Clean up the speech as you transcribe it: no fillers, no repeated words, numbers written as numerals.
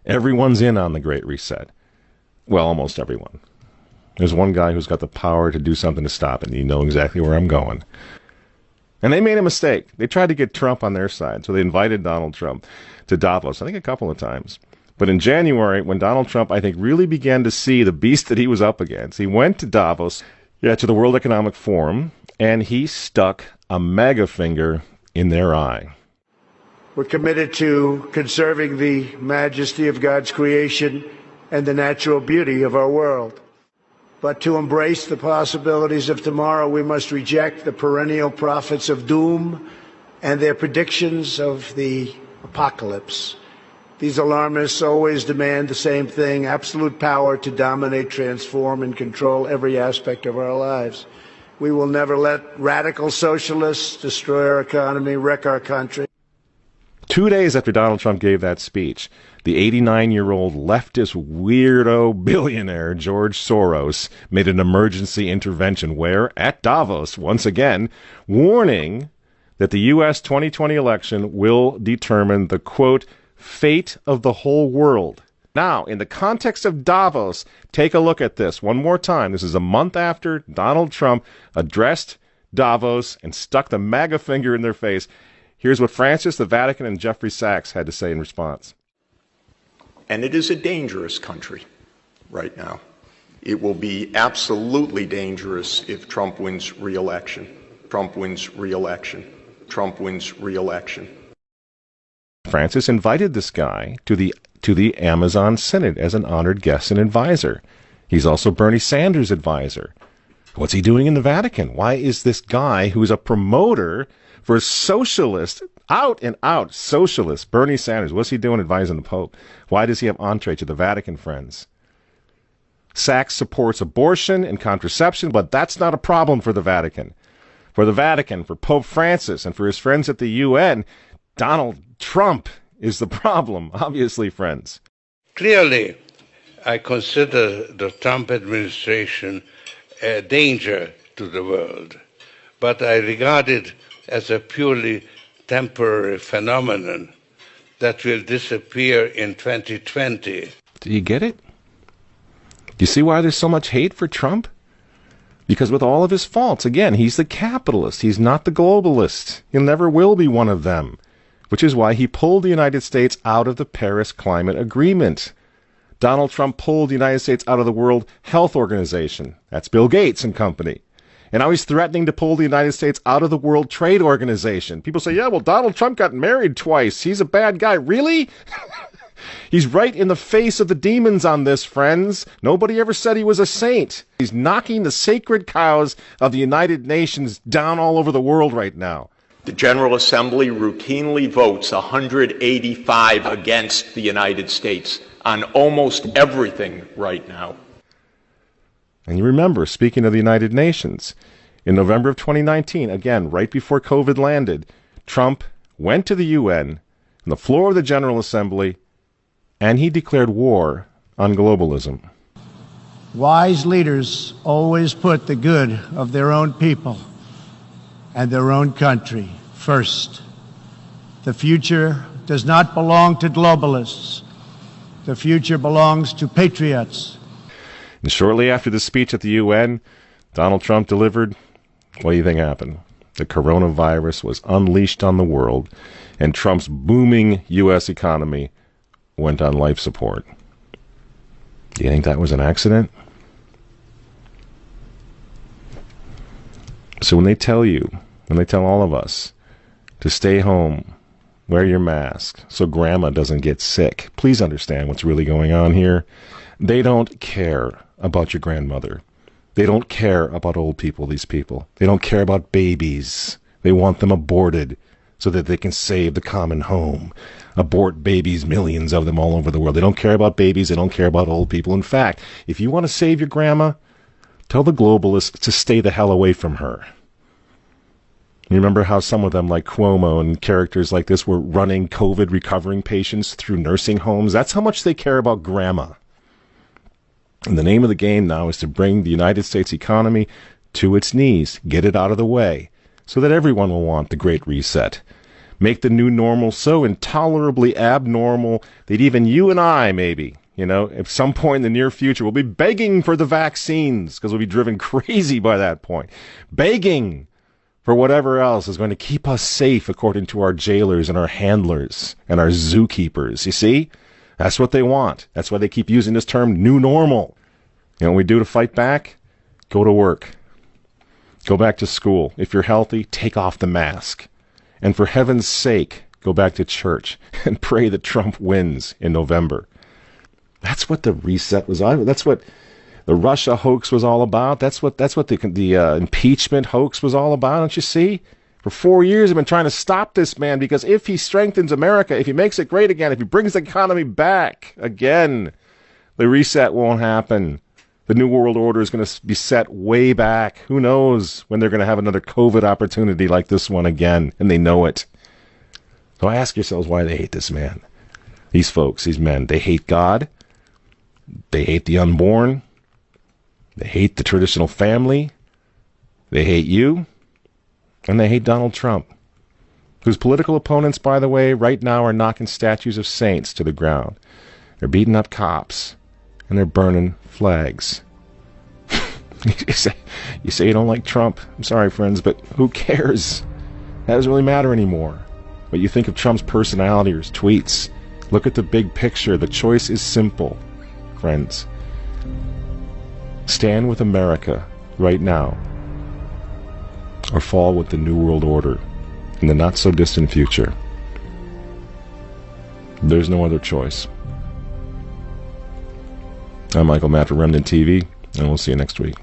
Everyone's in on the Great Reset. Well, almost everyone. There's one guy who's got the power to do something to stop it, and you know exactly where I'm going. And they made a mistake. They tried to get Trump on their side, so they invited Donald Trump to Davos, I think a couple of times. But in January, when Donald Trump, I think, really began to see the beast that he was up against, he went to Davos, to the World Economic Forum, and he stuck a mega finger in their eye. We're committed to conserving the majesty of God's creation and the natural beauty of our world. But to embrace the possibilities of tomorrow, we must reject the perennial prophets of doom and their predictions of the apocalypse. These alarmists always demand the same thing: absolute power to dominate, transform, and control every aspect of our lives. We will never let radical socialists destroy our economy, wreck our country. 2 days after Donald Trump gave that speech, the 89-year-old leftist weirdo billionaire George Soros made an emergency intervention where, at Davos, once again, warning that the U.S. 2020 election will determine the, quote, fate of the whole world. Now, in the context of Davos, take a look at this one more time. This is a month after Donald Trump addressed Davos and stuck the MAGA finger in their face. Here's what Francis, the Vatican, and Jeffrey Sachs had to say in response. And it is a dangerous country right now. It will be absolutely dangerous if Trump wins re-election. Trump wins re-election. Trump wins re-election. Francis invited this guy to the Amazon Synod as an honored guest and advisor. He's also Bernie Sanders' advisor. What's he doing in the Vatican? Why is this guy who's a promoter for socialist, out and out socialist, Bernie Sanders, what's he doing advising the Pope? Why does he have entree to the Vatican, friends? Sachs supports abortion and contraception, but that's not a problem for the Vatican. For the Vatican, for Pope Francis, and for his friends at the UN, Donald Trump is the problem, obviously, friends. Clearly, I consider the Trump administration a danger to the world, but I regard it as a purely temporary phenomenon that will disappear in 2020. Do you get it? Do you see why there's so much hate for Trump? Because with all of his faults, again, he's the capitalist. He's not the globalist. He never will be one of them, which is why he pulled the United States out of the Paris Climate Agreement. Donald Trump pulled the United States out of the World Health Organization. That's Bill Gates and company. And now he's threatening to pull the United States out of the World Trade Organization. People say, yeah, well, Donald Trump got married twice. He's a bad guy. Really? He's right in the face of the demons on this, friends. Nobody ever said he was a saint. He's knocking the sacred cows of the United Nations down all over the world right now. The General Assembly routinely votes 185 against the United States on almost everything right now. And you remember, speaking of the United Nations, in November of 2019, again, right before COVID landed, Trump went to the UN, on the floor of the General Assembly, and he declared war on globalism. Wise leaders always put the good of their own people and their own country first. The future does not belong to globalists. The future belongs to patriots. And shortly after the speech at the UN, Donald Trump delivered, what do you think happened? The coronavirus was unleashed on the world, and Trump's booming U.S. economy went on life support. Do you think that was an accident? So when they tell all of us to stay home, wear your mask so grandma doesn't get sick, please understand what's really going on here. They don't care about your grandmother. They don't care about old people, these people. They don't care about babies. They want them aborted so that they can save the common home. Abort babies, millions of them all over the world. They don't care about babies. They don't care about old people. In fact, if you want to save your grandma, tell the globalists to stay the hell away from her. You remember how some of them, like Cuomo and characters like this, were running COVID recovering patients through nursing homes? That's how much they care about grandma. And the name of the game now is to bring the United States economy to its knees, get it out of the way, so that everyone will want the Great Reset. Make the new normal so intolerably abnormal that even you and I, maybe, at some point in the near future, will be begging for the vaccines because we'll be driven crazy by that point. Begging for whatever else is going to keep us safe according to our jailers and our handlers and our zookeepers. You see? That's what they want. That's why they keep using this term new normal. You know what we do to fight back? Go to work. Go back to school. If you're healthy, take off the mask. And for heaven's sake, go back to church and pray that Trump wins in November. That's what the reset was all about. That's what the Russia hoax was all about. That's what the impeachment hoax was all about. Don't you see? For 4 years, I've been trying to stop this man because if he strengthens America, if he makes it great again, if he brings the economy back again, the reset won't happen. The New World Order is going to be set way back. Who knows when they're going to have another COVID opportunity like this one again, and they know it. So ask yourselves why they hate this man. These folks, these men, they hate God. They hate the unborn. They hate the traditional family. They hate you. And they hate Donald Trump, whose political opponents, by the way, right now are knocking statues of saints to the ground. They're beating up cops, and they're burning flags. You say you don't like Trump. I'm sorry, friends, but who cares? That doesn't really matter anymore. What you think of Trump's personality or his tweets. Look at the big picture. The choice is simple, friends. Stand with America right now, or fall with the New World Order in the not-so-distant future. There's no other choice. I'm Michael Matt for Remnant TV, and we'll see you next week.